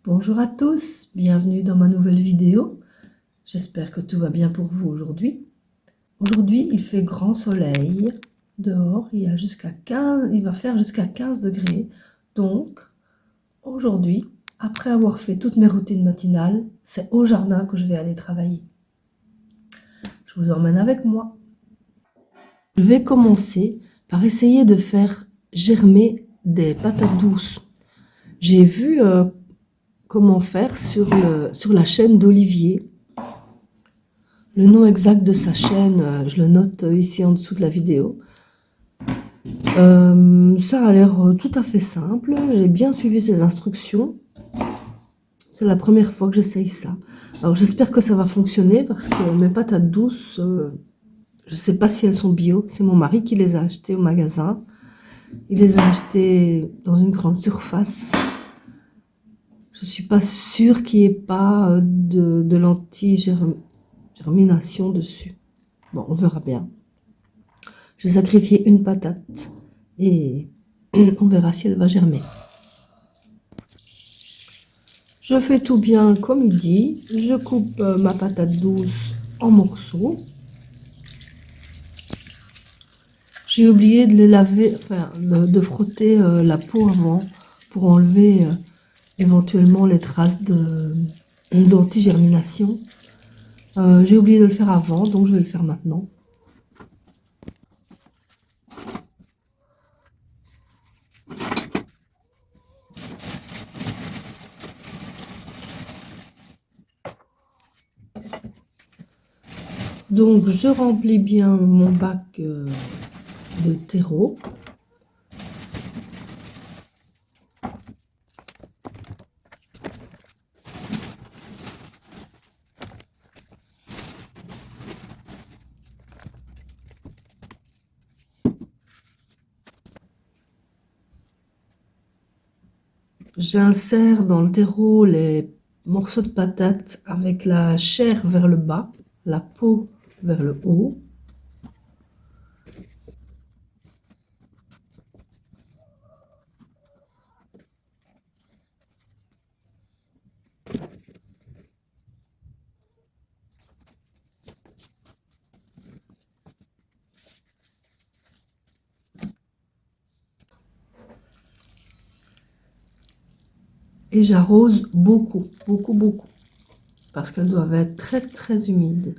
Bonjour à tous, bienvenue dans ma nouvelle vidéo. J'espère que tout va bien pour vous aujourd'hui. Aujourd'hui, il fait grand soleil. Dehors, il va faire jusqu'à 15 degrés. Donc, aujourd'hui, après avoir fait toutes mes routines matinales, c'est au jardin que je vais aller travailler. Je vous emmène avec moi. Je vais commencer par essayer de faire germer des patates douces. J'ai vu comment faire sur la chaîne d'Olivier. Le nom exact de sa chaîne, je le note ici en dessous de la vidéo. Ça a l'air tout à fait simple. J'ai bien suivi ses instructions. C'est la première fois que j'essaye ça. Alors j'espère que ça va fonctionner parce que mes patates douces, je ne sais pas si elles sont bio. C'est mon mari qui les a achetées au magasin. Il les a achetées dans une grande surface. Je ne suis pas sûre qu'il n'y ait pas de l'anti-germination dessus. Bon, on verra bien. J'ai sacrifié une patate et on verra si elle va germer. Je fais tout bien comme il dit. Je coupe ma patate douce en morceaux. J'ai oublié de les laver, enfin de frotter la peau avant pour enlever éventuellement les traces d'anti-germination. J'ai oublié de le faire avant, donc je vais le faire maintenant. Donc je remplis bien mon bac de terreau. J'insère dans le terreau les morceaux de patates avec la chair vers le bas, la peau vers le haut. Et j'arrose beaucoup, beaucoup, beaucoup, parce qu'elles doivent être très, très humides.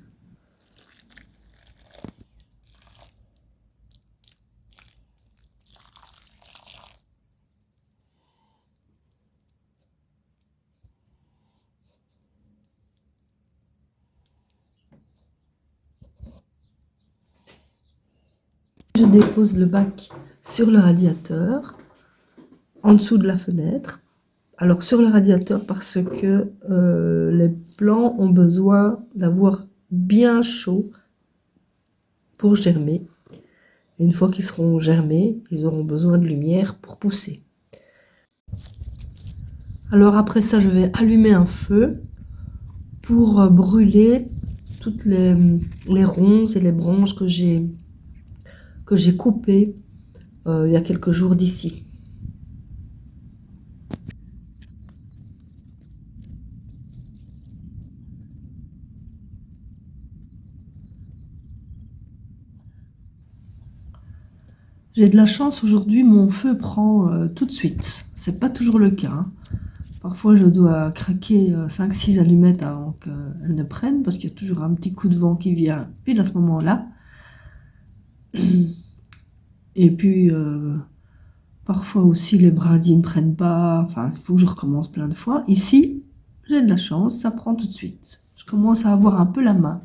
Je dépose le bac sur le radiateur, en dessous de la fenêtre. Alors sur le radiateur parce que les plants ont besoin d'avoir bien chaud pour germer. Et une fois qu'ils seront germés, ils auront besoin de lumière pour pousser. Alors après ça, je vais allumer un feu pour brûler toutes les ronces et les branches que j'ai coupées il y a quelques jours d'ici. J'ai de la chance aujourd'hui, mon feu prend tout de suite. C'est pas toujours le cas, hein. Parfois je dois craquer 5-6 allumettes avant qu'elles ne prennent parce qu'il y a toujours un petit coup de vent qui vient pile à ce moment-là. Et puis parfois aussi les brindilles ne prennent pas, enfin il faut que je recommence plein de fois. Ici, j'ai de la chance, ça prend tout de suite. Je commence à avoir un peu la main.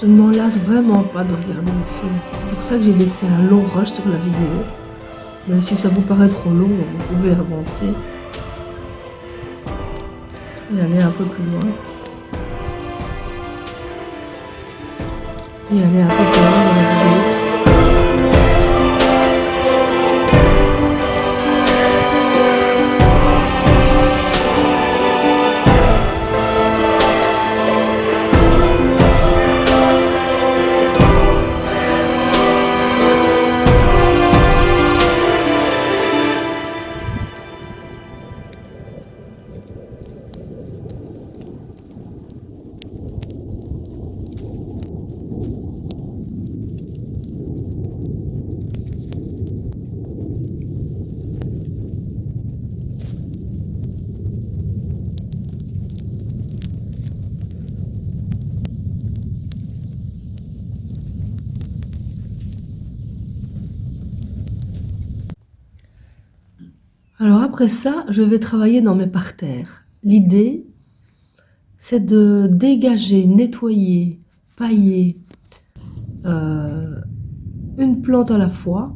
Je ne m'en lasse vraiment pas de regarder le film. C'est pour ça que j'ai laissé un long rush sur la vidéo. Mais si ça vous paraît trop long, vous pouvez avancer et aller un peu plus loin. Et aller un peu plus loin dans la vidéo. Alors après ça, je vais travailler dans mes parterres. L'idée, c'est de dégager, nettoyer, pailler une plante à la fois,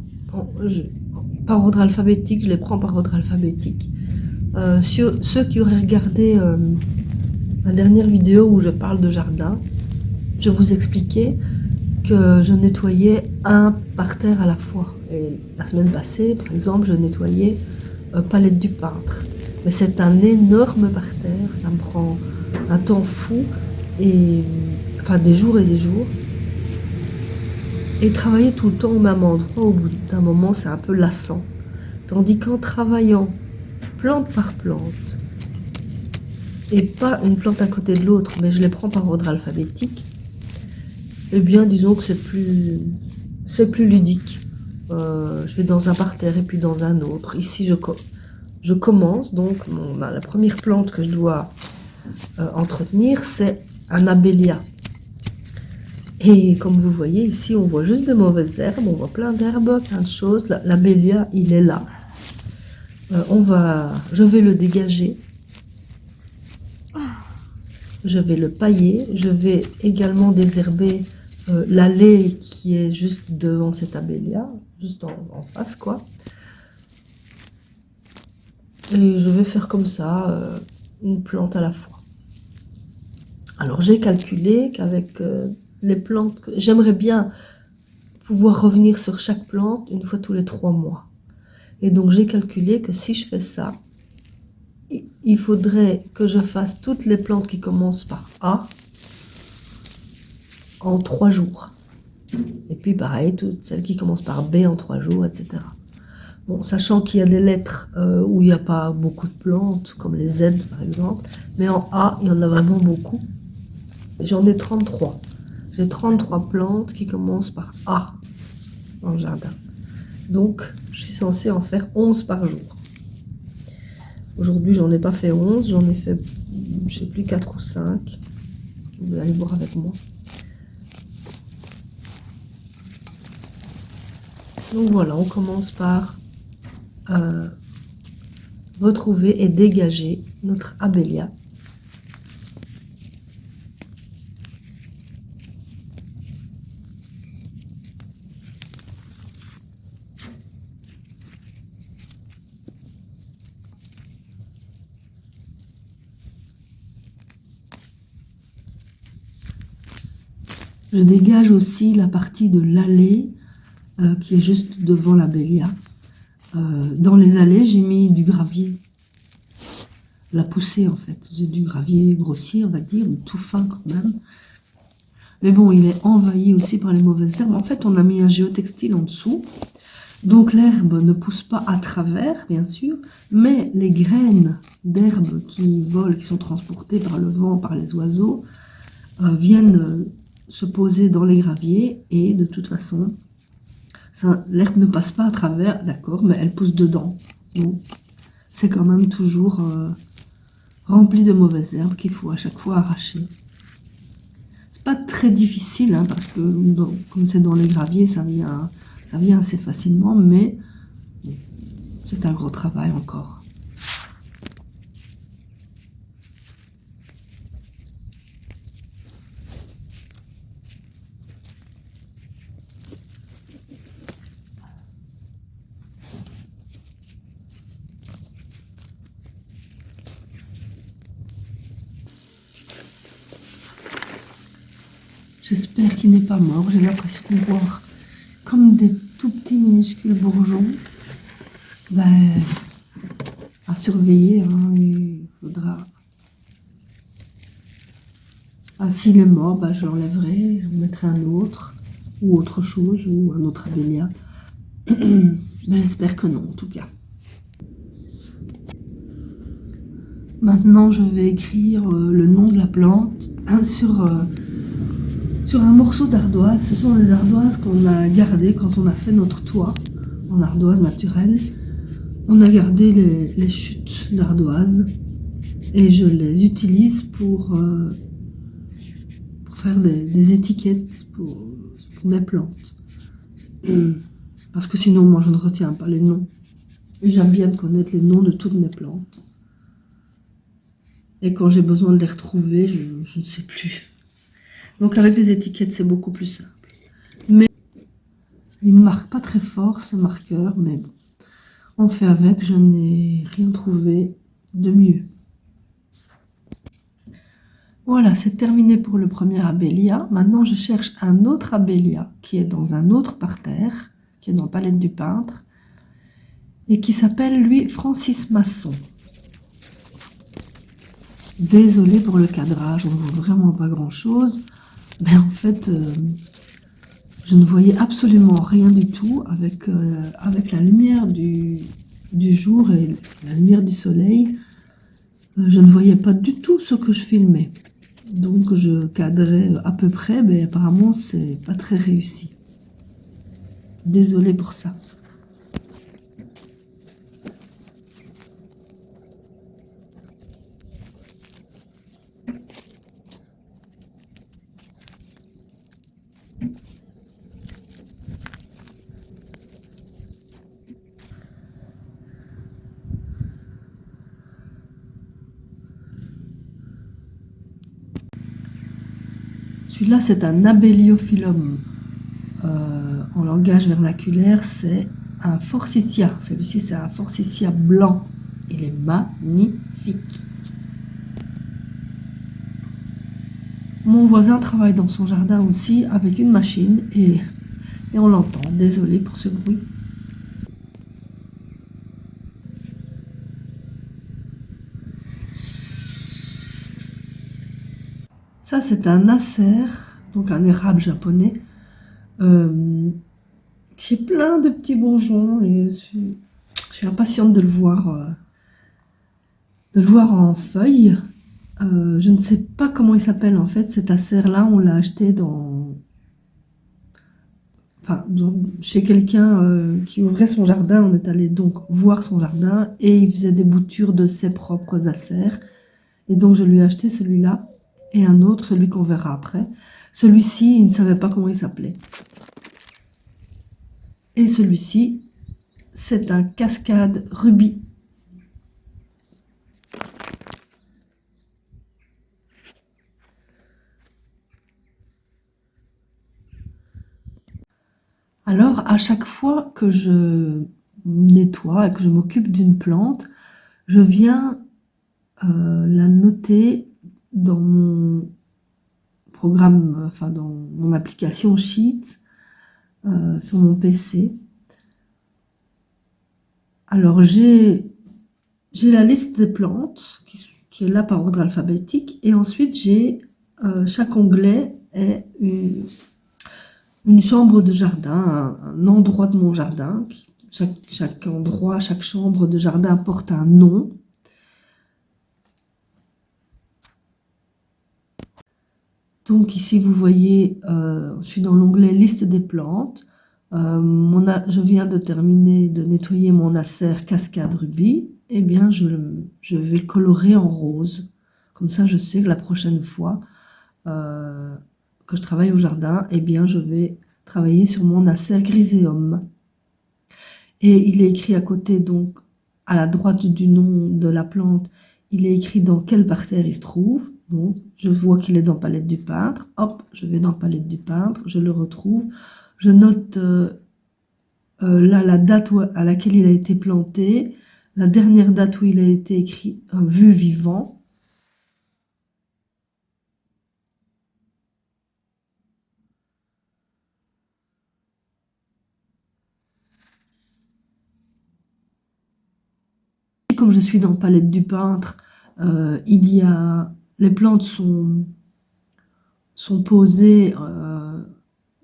par ordre alphabétique, je les prends par ordre alphabétique. Ceux qui auraient regardé ma dernière vidéo où je parle de jardin, je vous expliquais que je nettoyais un parterre à la fois. Et la semaine passée, par exemple, je nettoyais Palette du peintre. Mais c'est un énorme parterre, ça me prend un temps fou, et enfin des jours et des jours. Et travailler tout le temps au même endroit, au bout d'un moment, c'est un peu lassant. Tandis qu'en travaillant plante par plante, et pas une plante à côté de l'autre, mais je les prends par ordre alphabétique, eh bien, disons que c'est plus ludique. Je vais dans un parterre et puis dans un autre. Ici, je commence, donc la première plante que je dois entretenir, c'est un abélia. Et comme vous voyez ici, on voit juste de mauvaises herbes, on voit plein d'herbes, plein de choses. L'abélia, il est là. Je vais le dégager. Je vais le pailler. Je vais également désherber l'allée qui est juste devant cet abélia, juste en face, quoi. Et je vais faire comme ça, une plante à la fois. Alors j'ai calculé qu'avec les plantes, j'aimerais bien pouvoir revenir sur chaque plante une fois tous les 3 mois. Et donc j'ai calculé que si je fais ça, il faudrait que je fasse toutes les plantes qui commencent par A en 3 jours. Et puis pareil, toutes celles qui commencent par B en 3 jours, etc. Bon, sachant qu'il y a des lettres où il n'y a pas beaucoup de plantes, comme les Z par exemple, mais en A, il y en a vraiment beaucoup. J'en ai 33. J'ai 33 plantes qui commencent par A dans le jardin. Donc, je suis censée en faire 11 par jour. Aujourd'hui, j'en ai pas fait 11, j'en ai fait, je sais plus, 4 ou 5. Vous allez voir avec moi. Donc voilà, on commence par retrouver et dégager notre abélia. Je dégage aussi la partie de l'allée qui est juste devant l'abélia. Dans les allées, j'ai mis du gravier. La poussée, en fait. J'ai du gravier grossier, on va dire, ou tout fin quand même. Mais bon, il est envahi aussi par les mauvaises herbes. En fait, on a mis un géotextile en dessous. Donc l'herbe ne pousse pas à travers, bien sûr, mais les graines d'herbe qui volent, qui sont transportées par le vent, par les oiseaux, viennent se poser dans les graviers, et de toute façon, l'herbe ne passe pas à travers, d'accord, mais elle pousse dedans. Donc, c'est quand même toujours rempli de mauvaises herbes qu'il faut à chaque fois arracher. C'est pas très difficile, hein, parce que comme c'est dans les graviers, ça vient assez facilement, mais c'est un gros travail encore. J'espère qu'il n'est pas mort. J'ai l'impression de voir comme des tout petits minuscules bourgeons. Ben, à surveiller, hein, il faudra... Ah, s'il est mort, ben, je l'enlèverai, je mettrai un autre, ou autre chose, ou un autre abélia. Mais j'espère que non, en tout cas. Maintenant, je vais écrire le nom de la plante sur un morceau d'ardoise. Ce sont des ardoises qu'on a gardées quand on a fait notre toit en ardoise naturelle. On a gardé les chutes d'ardoise et je les utilise pour faire des étiquettes pour mes plantes. Parce que sinon, moi, je ne retiens pas les noms. Et j'aime bien connaître les noms de toutes mes plantes. Et quand j'ai besoin de les retrouver, je ne sais plus. Donc avec des étiquettes, c'est beaucoup plus simple. Mais il ne marque pas très fort ce marqueur, mais bon, on fait avec, je n'ai rien trouvé de mieux. Voilà, c'est terminé pour le premier abélia. Maintenant, je cherche un autre abélia qui est dans un autre parterre, qui est dans Palette du Peintre, et qui s'appelle, lui, Francis Masson. Désolée pour le cadrage, on ne voit vraiment pas grand-chose. Mais en fait, je ne voyais absolument rien du tout avec la lumière du jour et la lumière du soleil. Je ne voyais pas du tout ce que je filmais. Donc je cadrais à peu près, mais apparemment c'est pas très réussi. Désolée pour ça. Celui-là, c'est un abéliophyllum. En langage vernaculaire, c'est un forsythia. Celui-ci, c'est un forsythia blanc. Il est magnifique. Mon voisin travaille dans son jardin aussi avec une machine et on l'entend. Désolée pour ce bruit. Ça, c'est un acer, donc un érable japonais, qui est plein de petits bourgeons. Et je suis impatiente de le voir en feuilles. Je ne sais pas comment il s'appelle en fait. Cet acer-là, on l'a acheté chez quelqu'un qui ouvrait son jardin. On est allé donc voir son jardin et il faisait des boutures de ses propres acers. Et donc, je lui ai acheté celui-là. Et un autre, celui qu'on verra après. Celui-ci, il ne savait pas comment il s'appelait. Et celui-ci, c'est un cascade rubis. Alors, à chaque fois que je nettoie et que je m'occupe d'une plante, je viens la noter dans mon programme, enfin dans mon application Sheet sur mon PC. Alors j'ai la liste des plantes qui est là par ordre alphabétique et ensuite j'ai chaque onglet est une chambre de jardin, un endroit de mon jardin. Chaque endroit, chaque chambre de jardin porte un nom. Donc ici, vous voyez, je suis dans l'onglet liste des plantes. Je viens de terminer de nettoyer mon acer cascade rubis. Eh bien, je vais le colorer en rose. Comme ça, je sais que la prochaine fois que je travaille au jardin, eh bien, je vais travailler sur mon acer griséum. Et il est écrit à côté, donc, à la droite du nom de la plante, il est écrit dans quel parterre il se trouve. Donc, je vois qu'il est dans Palette du Peintre. Hop, je vais dans Palette du Peintre, je le retrouve. Je note là la date à laquelle il a été planté, la dernière date où il a été écrit vu vivant. comme je suis dans Palette du peintre, les plantes sont posées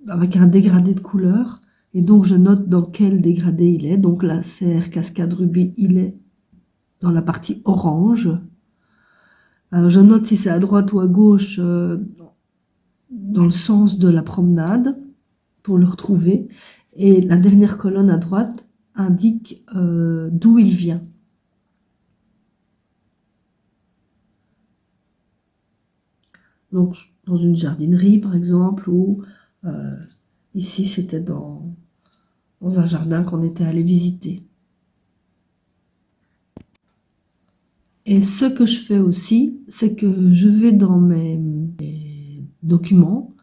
avec un dégradé de couleur. Et donc, je note dans quel dégradé il est. Donc, la serre Cascade Rubis, il est dans la partie orange. Je note si c'est à droite ou à gauche dans le sens de la promenade pour le retrouver. Et la dernière colonne à droite indique d'où il vient. Donc, dans une jardinerie, par exemple, ou ici, c'était dans un jardin qu'on était allé visiter. Et ce que je fais aussi, c'est que je vais dans mes documents.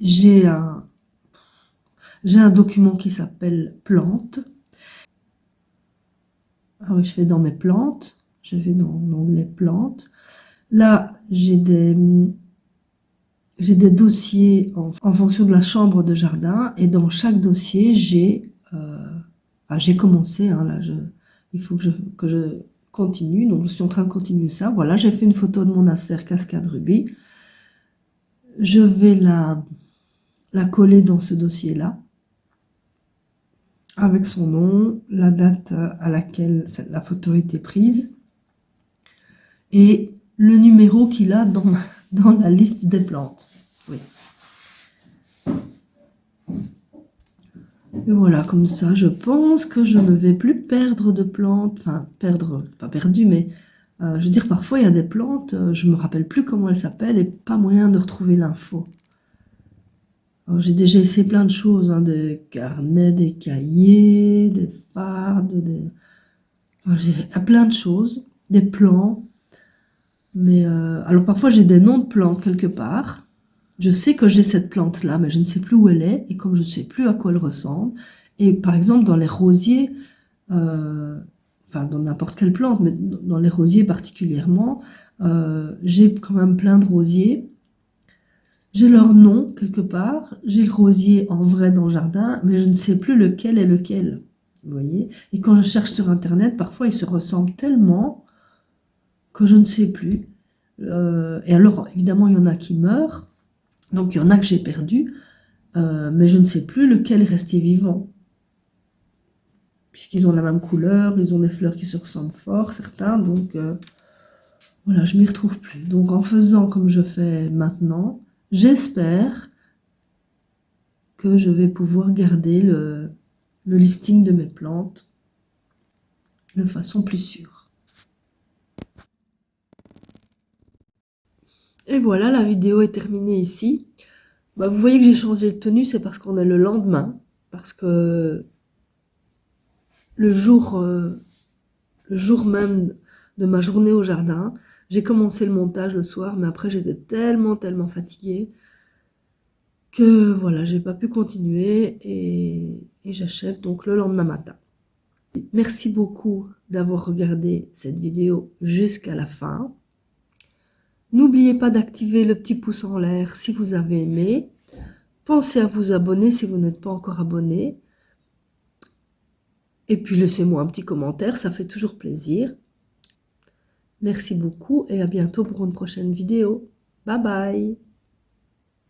J'ai un document qui s'appelle plantes. Ah oui, je vais dans mes plantes. Je vais dans l'onglet plantes. Là, j'ai des dossiers en fonction de la chambre de jardin. Et dans chaque dossier, j'ai commencé. Hein, là, il faut que je continue. Donc, je suis en train de continuer ça. Voilà, j'ai fait une photo de mon acer Cascade Rubis. Je vais la coller dans ce dossier-là, avec son nom, la date à laquelle la photo a été prise, et le numéro qu'il a dans la liste des plantes. Oui. Et voilà, comme ça, je pense que je ne vais plus perdre de plantes. Enfin, perdre, pas perdu, mais je veux dire, parfois, il y a des plantes, je ne me rappelle plus comment elles s'appellent, et pas moyen de retrouver l'info. J'ai déjà essayé plein de choses, hein, des carnets, des cahiers, des fardes, j'ai plein de choses, des plans. Mais alors parfois j'ai des noms de plantes quelque part. Je sais que j'ai cette plante-là, mais je ne sais plus où elle est, et comme je ne sais plus à quoi elle ressemble. Et par exemple dans les rosiers, enfin dans n'importe quelle plante, mais dans les rosiers particulièrement, j'ai quand même plein de rosiers. J'ai leur nom quelque part, j'ai le rosier en vrai dans le jardin, mais je ne sais plus lequel est lequel. Vous voyez? Et quand je cherche sur Internet, parfois ils se ressemblent tellement que je ne sais plus. Et alors, évidemment, il y en a qui meurent, donc il y en a que j'ai perdu, mais je ne sais plus lequel est resté vivant. Puisqu'ils ont la même couleur, ils ont des fleurs qui se ressemblent fort, certains, donc voilà, je ne m'y retrouve plus. Donc en faisant comme je fais maintenant, j'espère que je vais pouvoir garder le listing de mes plantes de façon plus sûre. Et voilà, la vidéo est terminée ici. Bah, vous voyez que j'ai changé de tenue, c'est parce qu'on est le lendemain, parce que le jour même de ma journée au jardin, j'ai commencé le montage le soir, mais après j'étais tellement fatiguée que voilà, j'ai pas pu continuer et j'achève donc le lendemain matin. Merci beaucoup d'avoir regardé cette vidéo jusqu'à la fin. N'oubliez pas d'activer le petit pouce en l'air si vous avez aimé. Pensez à vous abonner si vous n'êtes pas encore abonné. Et puis laissez-moi un petit commentaire, ça fait toujours plaisir. Merci beaucoup et à bientôt pour une prochaine vidéo. Bye bye!